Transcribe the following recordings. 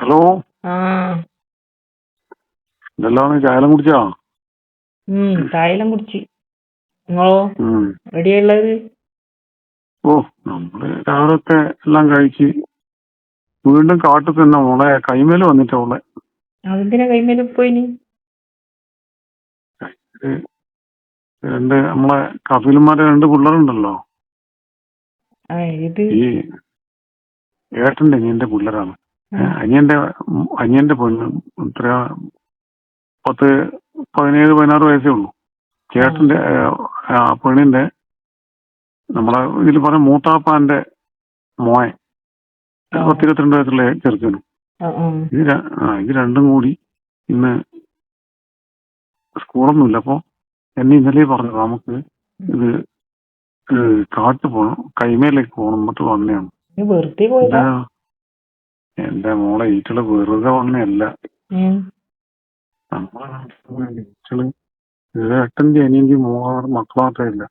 Hello, ആ ഇതെല്ലാം ചായലം കുടിച്ചാ? ചായയെല്ലാം കുടിച്ച്. നിങ്ങളോ ഉം. റെഡിയായുള്ളത്? ഓ, നമ്മള് രാവിലത്തെ എല്ലാം കഴിച്ച് വീണ്ടും കാട്ടു തന്നെ മോളെ കൈമേല് വന്നിട്ടാ മോളെ. അതെന്തിനാ കൈമേലും പോയിനി? ഇത് നമ്മളെ കപിലന്മാരെ 2 പിള്ളേരുണ്ടല്ലോ. ആ ഇത് ഈ ഏട്ടന്റെ അനിയന്റെ പിള്ളേരാണ്. അനിയന്റെ പെണ്ണ് ഇത്ര 17-16 വയസ്സേ ഉള്ളൂ. ചേട്ടന്റെ പെണ്ണിന്റെ നമ്മളെ ഇതിൽ പറഞ്ഞ മൂത്താപ്പാന്റെ മോൻ 10-22 വയസ്സുള്ള ചെറുക്കനും. ഇത് രണ്ടും കൂടി ഇന്ന് സ്കൂളൊന്നുമില്ല. അപ്പൊ എന്നെ ഇന്നലെ പറഞ്ഞു നമുക്ക് ഇത് കാട്ടു പോകണം, കൈമേലേക്ക് പോകണം എന്നിട്ട് വന്നെയാണ്. വെറുതെ പോയതാ? എന്റെ മോളെ ഈറ്റള് വെറുതെ വന്നല്ല. നമ്മളെ ഈറ്റള് ഏട്ടന്റെ അനിയന്റെ മക്കൾ മാത്രമില്ല.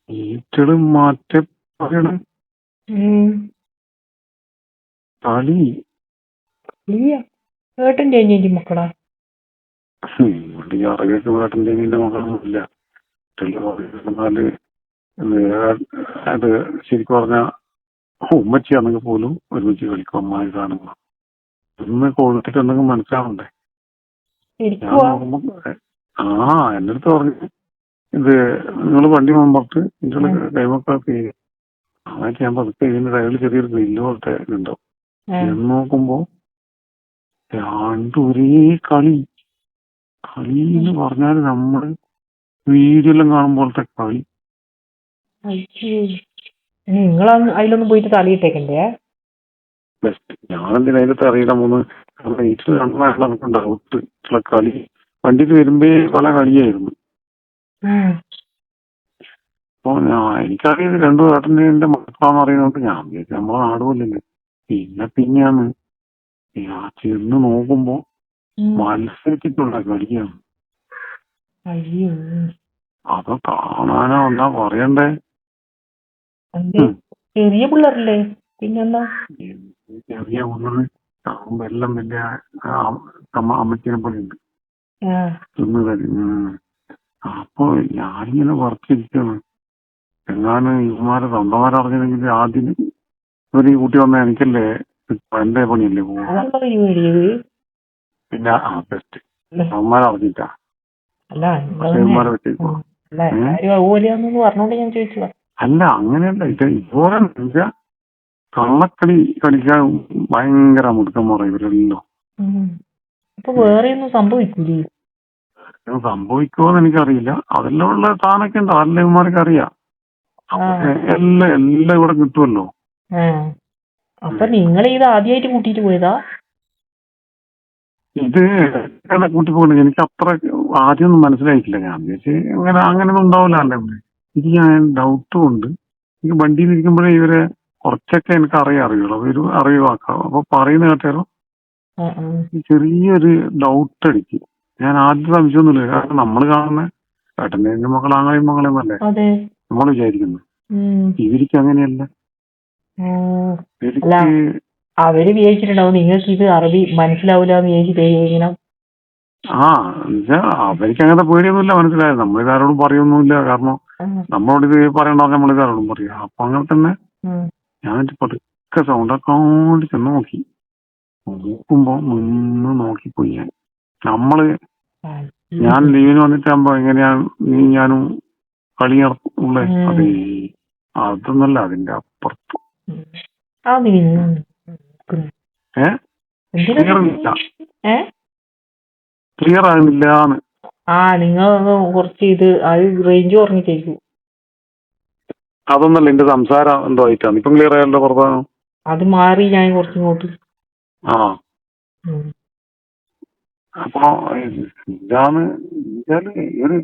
ഈറ്റള് മാറ്റേ പറയണ കളി. ഏട്ടന്റെ അനിയന്റെ മക്കളാ? അറിയൊക്കെ ഏട്ടന്റെ അനിയന്റെ മക്കളൊന്നുമില്ല. എന്നാല് അത് ശരിക്കും പറഞ്ഞ ഉമ്മച്ചിയാണെങ്കിൽ പോലും ഒരുമിച്ച് കളിക്കും. അമ്മായി കാണുമ്പോ ഇന്ന് കൊടുത്തിട്ട് എന്തെങ്കിലും മനസ്സിലാവണ്ടേ? ഞാൻ നോക്കുമ്പോ എന്റെ അടുത്ത് പറഞ്ഞു ഇത് നിങ്ങൾ വണ്ടി മുമ്പത്ത് നിങ്ങള് കൈമക്കാക്കി അതൊക്കെ ഞാൻ പതുക്കെ ഇതിന്റെ റൈഡിൽ ചെറിയൊരു ഗ്രില്ല് പോലത്തെ ഉണ്ടാവും. എന്ന് നോക്കുമ്പോ ഒരേ കളി എന്ന് പറഞ്ഞാല് നമ്മള് വീഡിയോ എല്ലാം കാണുമ്പോഴത്തെ കളി. നിങ്ങൾ അതിലൊന്നും പോയിട്ട് തലയിട്ടേക്കണ്ടേ? ബെസ്റ്റ്. ഞാനെന്തിനാ അതിലത്തെ അറിയില്ല മൂന്ന് വീട്ടിൽ നമുക്ക് ഡൗട്ട് ഇട്ടുള്ള കളി. വണ്ടിക്ക് വരുമ്പേ പല കളിയായിരുന്നു. അപ്പൊ എനിക്കറിയത് 2 ഏട്ടന്റെ മക്കളാന്ന് അറിയുന്നോണ്ട് ഞാൻ വിചാരിച്ചു നമ്മളെ നാടുപോലല്ലേ. പിന്നെയാണ് ചെന്ന് നോക്കുമ്പോ മത്സരിച്ചിട്ടുള്ള കളിയാണ്. അപ്പൊ കാണാനോ എന്നാ പറയണ്ടേ. ചെറിയ പിള്ളേരല്ലേ, പിന്നെന്താ? ചെറിയ പിള്ളേര് കാണുമ്പോ എല്ലാം വലിയ അമ്മച്ചിനെ പോലെ ഉണ്ട്. അപ്പൊ ഞാനിങ്ങനെ വർക്കിരിക്കാണ്. എങ്ങാനും ഇവന്മാരെ സ്വന്തമാരറിഞ്ഞെങ്കിൽ ആദ്യം ഒരു കൂട്ടി വന്ന എനിക്കല്ലേ എന്റെ പണിയല്ലേ പോകും. പിന്നെ ബെസ്റ്റ് അവന്മാരറിഞ്ഞിട്ടാ ഇവന്മാരെ വെച്ചേക്കോ. അല്ല അങ്ങനെയല്ല. ഇതുപോലെ കള്ളക്കളി കളിക്കാൻ ഭയങ്കര മുടുക്കന്മാരാ ഇവരെല്ലാം. വേറെയൊന്നും സംഭവിക്കൂലേ? സംഭവിക്കുമോന്ന് എനിക്കറിയില്ല. അതെല്ലാം ഉള്ള സാധനമൊക്കെ ഉണ്ട്. അതെല്ലാം ഇവന്മാർക്ക് അറിയാം. എല്ലാം ഇവിടെ കിട്ടുമല്ലോ. അപ്പൊ നിങ്ങൾ ഇത് ആദ്യമായിട്ട് കൂട്ടിട്ട് പോയതാ? ഇത് കൂട്ടി പോകണ്ട. എനിക്ക് അത്ര ആദ്യമൊന്നും മനസ്സിലായിട്ടില്ല. ഞാൻ വിചാരിച്ച് അങ്ങനെയൊന്നും ഉണ്ടാവില്ല. ഇത് ഞാൻ ഡൗട്ടും ഉണ്ട്. എനിക്ക് വണ്ടിയിൽ ഇരിക്കുമ്പോഴേ ഇവരെ കുറച്ചൊക്കെ എനിക്ക് അറിയുള്ളൂ. ഒരു അറിവാക്കാം. അപ്പൊ പറയുന്ന കേട്ടാലോ ചെറിയൊരു ഡൗട്ട് അടിക്കും. ഞാൻ ആദ്യം സംശയമൊന്നുമില്ല. കാരണം നമ്മൾ കാണുന്ന ഏട്ടന്റെ മകളാങ്ങളെയും മകളെയും അല്ലേ നമ്മൾ വിചാരിക്കുന്നു. ഇവർക്ക് അങ്ങനെയല്ല. അവര് വിചാരിച്ചിട്ടുണ്ടാവും നിങ്ങൾക്ക് ഇത് അറബി മനസ്സിലാവില്ല എന്ന് വിചാരിച്ചിട്ട്. അവർക്ക് അങ്ങനത്തെ പേടിയൊന്നുമില്ല. മനസ്സിലായത് നമ്മളിതാരോടും പറയൊന്നുമില്ല. കാരണം നമ്മളോട് ഇത് പറയണ്ട നമ്മളിതാരോടും പറയാം. അപ്പൊ അങ്ങനെ തന്നെ ഞാൻ പതുക്കെ സൗണ്ടൊക്കെ ചെന്ന് നോക്കുമ്പോ നിന്ന് നോക്കിപ്പോയി. ഞാൻ ലീവിന് വന്നിട്ടാകുമ്പോ എങ്ങനെയാണ് ഞാനും കളി നടത്തുള്ളേ. അതേ അതൊന്നല്ല, അതിന്റെ അപ്പുറത്ത്. ക്ലിയർ ആകുന്നില്ലാന്ന്. നിങ്ങൾ കുറച്ച് റേഞ്ച് കുറഞ്ഞിട്ടേക്കും. അതൊന്നല്ല, എന്റെ സംസാരം എന്തോ ആയിട്ടാണ്. ഇപ്പം ക്ലിയർ ആയല്ലോ പ്രധാനം. അത് മാറി ഞാൻ കുറച്ചിങ്ങോട്ട്. അപ്പൊ ഇതാണ് ഒരു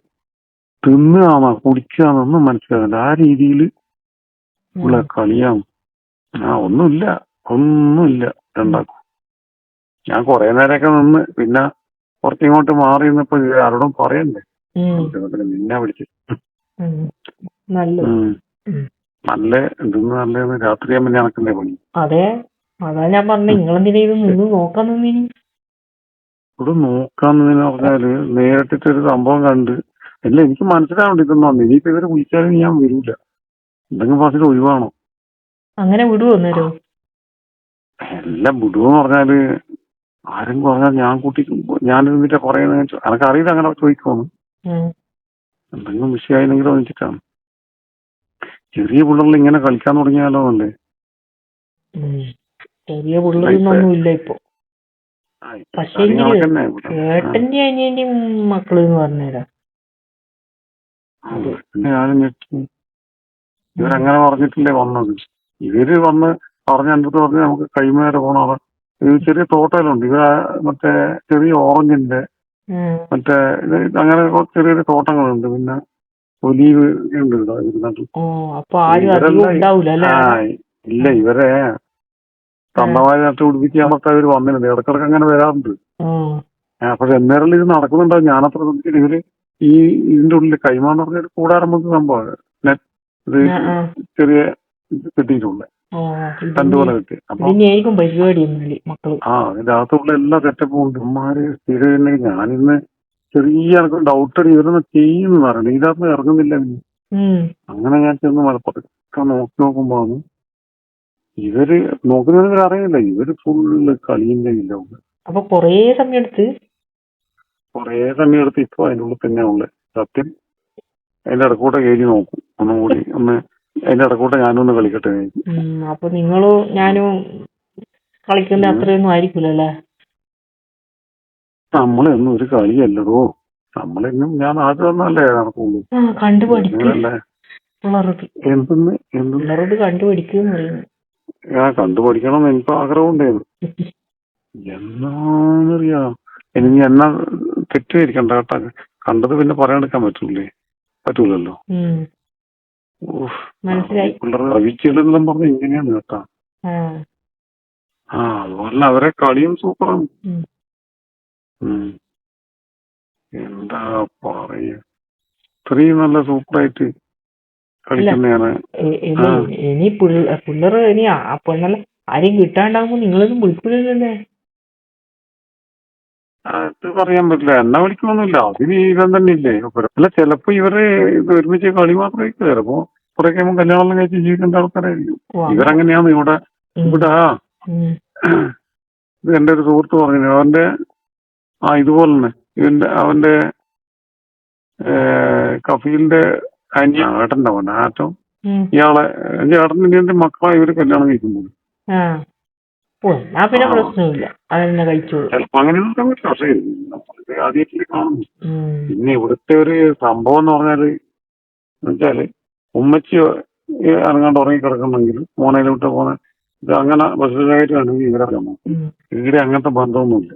തിന്നുകയാണോ കുടിക്കുകയാണോന്നും മനസ്സിലാവില്ല. ആ രീതിയിൽ ഉള്ള കളിയാണ്. ഒന്നുമില്ല രണ്ടാക്കും. ഞാൻ കുറെ നേരമൊക്കെ നിന്ന് പിന്നെ കുറച്ചിങ്ങോട്ട് മാറി നിന്നപ്പോ ആരോടും പറയണ്ടേ. നിന്നെ വിളിച്ചു നല്ല നല്ലതെന്ന് രാത്രിയാകുമ്പോ നടക്കണ്ടേ പണി. അതെ, അതാ ഞാൻ പറഞ്ഞ നിങ്ങളെന്തിനാ ഇത് നിന്ന് നോക്കാൻ നിന്നിനി? ഇവിടെ നോക്കാന്ന് പറഞ്ഞാല് നേരിട്ടൊരു സംഭവം കണ്ട് അല്ല എനിക്ക് മനസ്സിലാവണ്ട ഇതൊന്നും വന്നു. ഇനിയിപ്പോ ഇവരെ വിളിച്ചാലും ഞാൻ വരൂല. എന്തെങ്കിലും പറഞ്ഞിട്ട് ഒഴിവാണോ? അങ്ങനെ വിടുവോ നേരോ? എല്ലാം വിടുവെന്ന് പറഞ്ഞാല് ആരെങ്കിലും പറഞ്ഞാൽ ഞാൻ കൂട്ടി ഞാനിരുന്നിട്ട് പറയുന്ന എനക്ക് അറിയില്ല അങ്ങനെ ചോദിക്കുമെന്ന്. എന്തെങ്കിലും വിഷയമായിരുന്നെങ്കിലും വെച്ചിട്ടാണ്. ചെറിയ പിള്ളേരിൽ ഇങ്ങനെ കളിക്കാൻ തുടങ്ങിയാലോ അല്ലേ? ചെറിയ പിള്ളേരൊന്നും ഇല്ല ഇപ്പൊ. പക്ഷെ ഏട്ടന്റെ അനിയന്റെയും മക്കള് എന്ന് പറഞ്ഞുതരാം. ഞാനും ഞെട്ടി. ഇവരങ്ങനെ പറഞ്ഞിട്ടില്ലേ വന്നത്. ഇവര് വന്ന് പറഞ്ഞ എൻ്റെ അടുത്ത് പറഞ്ഞ് നമുക്ക് കൈമേരെ പോകണം. അവിടെ ഇത് ചെറിയ തോട്ടയിലുണ്ട്. ഇവ മറ്റേ ചെറിയ ഓറഞ്ചിന്റെ മറ്റേ അങ്ങനെ ചെറിയൊരു തോട്ടങ്ങളുണ്ട്. പിന്നെ ഒലീവ് ഉണ്ട് ഇല്ല. ഇവരെ തണ്ടമായി നട്ട് പിടിപ്പിക്കാനൊക്കെ അവര് വന്നിട്ടുണ്ട്. ഇടക്കിടക്ക് അങ്ങനെ വരാറുണ്ട്. പക്ഷെ എന്നേരം ഇത് നടക്കുന്നുണ്ടാവും. ഞാനത്ര ശ്രദ്ധിച്ചില്ല. ഇവര് ഇതിന്റെ ഉള്ളിൽ കൈമാന്ന് പറഞ്ഞൊരു കൂടാരം നമുക്ക് സംഭവമാണ്. ഇത് ചെറിയ കിട്ടിയിട്ടുണ്ട്. കണ്ടുപോലെ കിട്ടി. അപ്പൊ ഇതിന്റെ അകത്തുള്ള എല്ലാ സെറ്റപ്പും ഉണ്ട്. ഇവന്മാര് സ്ഥിരം ഞാനിന്ന് ചെറിയ ഡൗട്ട് അടി ഇവരൊന്നും ചെയ്യുന്നു പറഞ്ഞു. ഇതിനകത്ത് ഇറങ്ങുന്നില്ല. അങ്ങനെ ഞാൻ ചെന്ന് മലപ്പുറത്തൊക്കെ നോക്കുമ്പോ ഇവര് നോക്കുന്നവർ അറിയില്ല. ഇവര് ഫുള്ള് കളിന്റെ ഇല്ല. അപ്പൊ കൊറേ സമയം എടുത്ത് ഇപ്പൊ അതിന്റെ ഉള്ളിൽ തന്നെ ഉള്ളത്. സത്യം അതിന്റെ ഇടക്കൂടെ കയറി നോക്കും. ഒന്നുകൂടി അതിന്റെ ഇടക്കൂടെ ഞാനൊന്ന് കളിക്കട്ടെ. അപ്പൊ നിങ്ങളും ഞാനും കളിക്കുന്ന അത്രയൊന്നും ആയിരിക്കില്ലല്ലേ? നമ്മളെന്നും ഒരു കളിയല്ലതോ. നമ്മളെന്നും ഞാൻ ആദ്യം വന്നല്ലേ നടക്കുള്ളൂ. കണ്ടുപഠിക്കണം എനിക്ക് ആഗ്രഹം ഉണ്ടായിരുന്നു. എന്നാന്നറിയാ ഇനി എന്നാ തെറ്റിദ്ധരിക്കണ്ട കേട്ടാ. കണ്ടത് പിന്നെ പറയാണ്ടിരിക്കാൻ പറ്റൂലല്ലോ. പിള്ളേർ കവിച്ചെല്ലാം പറഞ്ഞ ഇങ്ങനെയാണ് കേട്ടാ. അതുപോലെ അവരെ കളിയും സൂപ്പറാണ്. എന്താ പറയ ഇത്രയും നല്ല സൂപ്പറായിട്ട് കളിക്കുന്നതാണ്. ഇനി പിള്ളേർ ഇനി ആ പെണ്ണല്ല ആരെയും കിട്ടാണ്ടാകുമ്പോ നിങ്ങളൊന്നും വിളിക്കൂലല്ലേ? അത് പറയാൻ പറ്റില്ല. എന്നെ വിളിക്കൊന്നുമില്ല. അതിന് ഇവൻ തന്നെ ഇല്ലേ. അല്ല ചിലപ്പോ ഇവര് ഇത് ഒരുമിച്ച് കളി മാത്രമായിരിക്കും. ചിലപ്പോ കുറെ കഴിയുമ്പോൾ കല്യാണം കഴിച്ച് ജീവിക്കേണ്ട ആൾക്കാരായിരിക്കും. ഇവരങ്ങനെയാണ് ഇവിടെ ഇത് എന്റെ ഒരു സുഹൃത്ത് പറഞ്ഞു. അവന്റെ ഇതുപോലെ തന്നെ അവന്റെ കഫീലിന്റെ ഏട്ടന്റെ അവൻ ആറ്റം ഇയാളെ എന്റെ ഏട്ടന്റെ മക്കളെ ഇവര് കല്യാണം കഴിക്കുമ്പോൾ ചിലപ്പോ അങ്ങനെ പക്ഷേ ആദ്യമായിട്ട് കാണുന്നു. പിന്നെ ഇവിടുത്തെ ഒരു സംഭവം എന്ന് പറഞ്ഞാല് എന്നുവെച്ചാല് ഉമ്മച്ചി ഇറങ്ങാണ്ട് ഉറങ്ങി കിടക്കണമെങ്കിൽ മോനയിലെ വിട്ട് പോകുന്ന ഇത് അങ്ങനെ ബസ്സിലായിട്ടാണെങ്കിൽ ഇവിടെ ഇവിടെ അങ്ങനത്തെ ബന്ധമൊന്നുമില്ല.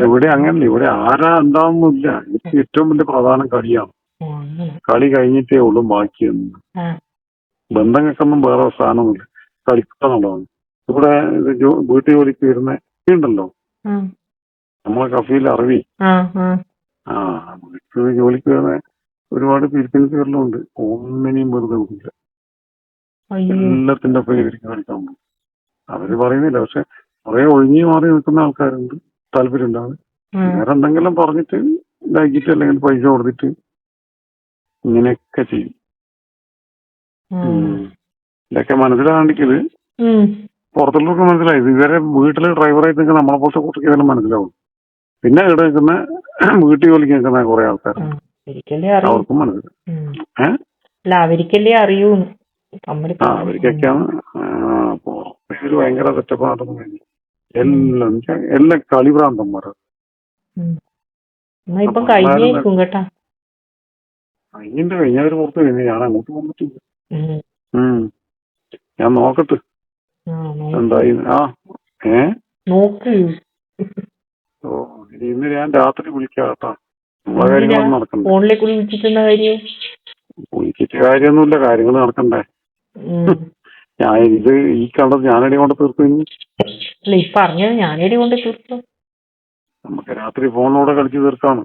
ഇവിടെ അങ്ങനല്ല. ഇവിടെ ആരാ എന്താവുന്നില്ല. എനിക്ക് ഏറ്റവും വലിയ പ്രധാനം കളിയാണ്. കളി കഴിഞ്ഞിട്ടേ ഉള്ളൂ ബാക്കിയൊന്നും. ബന്ധങ്ങൾക്കൊന്നും വേറെ സ്ഥാനമൊന്നുമില്ല. കളിക്കുന്നുള്ളതാണ്. ഇവിടെ വീട്ടു ജോലിക്ക് വരുന്ന ഉണ്ടല്ലോ നമ്മളെ കഫീൽ അറിവി വീട്ടു ജോലിക്ക് വരുന്ന ഒരുപാട് ഫിലിപ്പീൻസുകളിലും ഉണ്ട്. ഒന്നിനെയും വെറുതെ വിടില്ല. എല്ലാത്തിന്റെ പേരിക്ക് കളിക്കാൻ പോകും. അവര് പറയുന്നില്ല. പക്ഷെ കുറെ ഒഴിഞ്ഞു മാറി നിൽക്കുന്ന ആൾക്കാരുണ്ട്. താല്പര്യം ഉണ്ടാവും. വേറെ എന്തെങ്കിലും പറഞ്ഞിട്ട് ഇതാക്കിയിട്ട് അല്ലെങ്കിൽ പൈസ കൊടുത്തിട്ട് ഇങ്ങനെയൊക്കെ ചെയ്യും. ഇതൊക്കെ മനസ്സിലാകണ്ടെങ്കിൽ പുറത്തുള്ളവർക്ക് മനസ്സിലായി. ഇവരെ വീട്ടില് ഡ്രൈവറായിട്ട് നിൽക്കുന്ന നമ്മളെ പോലത്തെ കൂട്ടർക്ക് ഇതെല്ലാം മനസ്സിലാവും. പിന്നെ ഇവിടെ നിൽക്കുന്ന വീട്ടിൽ ജോലിക്ക് നിൽക്കുന്ന കുറെ ആൾക്കാർ അവർക്കും മനസ്സിലാവും. അവർക്കല്ലേ അറിയൂ. അവർക്കൊക്കെയാണ് ഒരു ഭയങ്കര സെറ്റപ്പാണെന്ന് എല്ലാം കളിഭ്രാന്തന്മാരാ. കഴിഞ്ഞവര് പുറത്ത് കഴിഞ്ഞു. ഞാൻ അങ്ങോട്ട് പോകാൻ പറ്റില്ല. ഞാൻ നോക്കട്ടെ എന്തായി. ഇന്ന് ഞാൻ രാത്രി വിളിക്കാം കേട്ടാ. നമ്മളെ കാര്യങ്ങളൊന്നും നടക്കണ്ടേ. വിളിച്ചിട്ട് കാര്യമൊന്നുമില്ല. കാര്യങ്ങൾ നടക്കണ്ടേ. ഞാൻ ഇത് ഈ കണ്ടത് ഞാനടി കൊണ്ട് തീർത്തു. നമുക്ക് രാത്രി ഫോണിലൂടെ കളിച്ച് തീർക്കാണ്.